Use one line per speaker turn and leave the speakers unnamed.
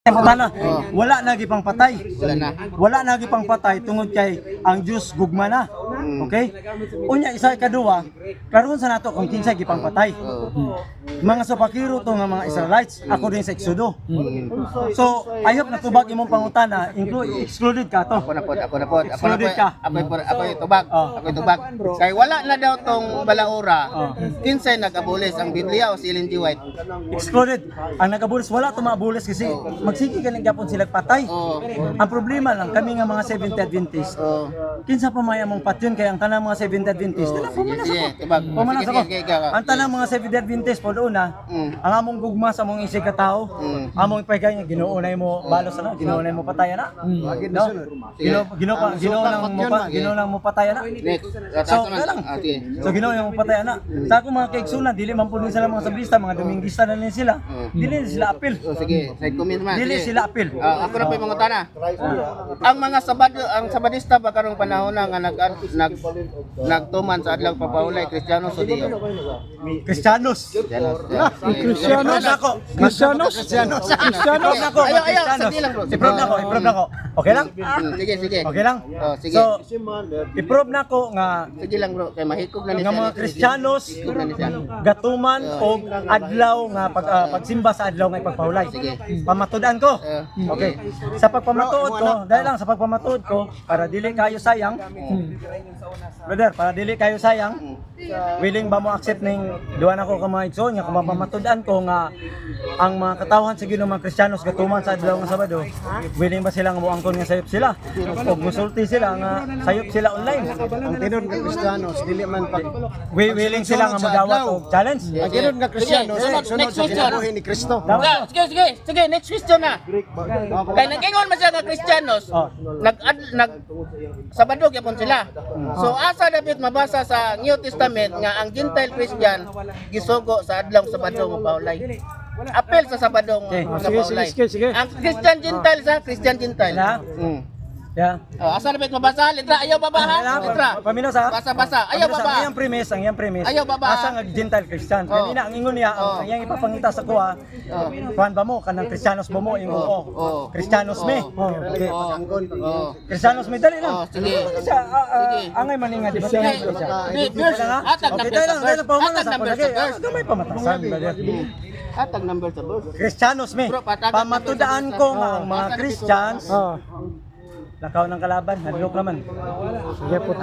Tana, wala na gipang patay.
Wala na.
Wala na gipang patay tungod kay ang Dios gugma na. Okay? Unya isa ikaduha, karon sa nato kung kinsa gipang patay. Mga supakiro to nga mga Israelites, ako din sa Exodo. So, ayop na tubag imong pangutana, excluded ka to.
Ako na po.
Excluded ka.
Ako yung tubag. Ako yung tubag. Kaya wala na daw tong balaura. Kinsay nag-abolis ang Biblia o si Ellen G. White?
Excluded. Ang nagabulis wala tumabulis kasi magsige ka ng gapon sila patay. Ang problema lang kami nga mga Seventh Adventist. Kinsa pa may among patyon kay ang tanang mga Seventh Adventist. Pumanas ako. Ang tanang mga Seventh Adventist po doon na ang among gugma sa among isig ka tao, among ipagay nga Ginoo nay mo balos na, Ginoo nay mo patayan na. No? Ginoo nang mo patayan na. So, so Ginoo nang mo patayan na. Sa ako mga kaigsunan, dili man pud sila mga sablista, mga dominguista na rin sila. Dili sila apil.
Sige, side comment man.
Dili sila apil.
Ako na po yung mga tana. Ang mga sabadista ba karong panahon na nga nagtuman sa adlaw papahulay Kristiyano o Diyo?
Kristiyanos.
Cristianos ako. Cristianos.
Cristianos ako.
Ayaw, sige lang bro.
I-prove na ako. Okay lang?
Sige.
Okay lang?
Sige.
So, i-prove na ako nga
Sige lang bro, kay mahikog na ni
nga mga Kristiyanos
Mahikog na ni siya.
gatuman o adlaw nga pagsimba sa adlaw nga ipagpahulay. Pamatudan ko. Okay. Sa pagpamatuod ko, dahil lang sa pagpamatuod ko para dili kayo sayang. Brother, para dili kayo sayang, willing ba mo accept ning duha na ko ka mga igsoon nga kung mapamatudan ko nga ang mga katawhan sa Ginoo mga Kristiyanos gatuman sa adlaw nga Sabado, willing ba sila nga moangkon nga sayop sila? O musulti sila nga sayop sila online?
Ang tinod nga Cristianos dili man pag
Willing sila nga magdawat og challenge?
ang tinod nga Cristianos sunod sa
Next question.
kinabuhi ni Kristo.
Sige, next question na. Kay nag-ingon man siya nga Kristiyanos, Sabado gyapon sila. So asa dapat mabasa sa New Testament nga ang Gentile Christian gisugo sa adlaw Sabado mo paulay. Apel sa Sabado nga paulay.
Sige.
Ang Christian Gentile sa Christian Gentile.
Na? Yeah.
Asa dapat mabasa? Letra ayaw baba ha? Letra.
Paminaw sa
Basa. Ayaw baba.
Ang premise,
Ayaw baba.
asa nga Gentile Christian. Kanina ang ingon niya, ang iyang ipapangita sa kuha. Kuan ba mo kanang Kristiyanos ba mo ingon ko? Kristiyanos me. Okay. Kristiyanos me dali lang.
Sige.
Angay man nga di ba?
Verse. Atag
Okay,
number
dahil lang paumanas
Atag
ako
number
lagi.
sa verse.
May pamatasan brother.
Atag number sa verse.
Kristiyanos me. Pamatudaan ko nga ang mga Christians. Lakaw ng kalaban, hadlok naman.
Sige po.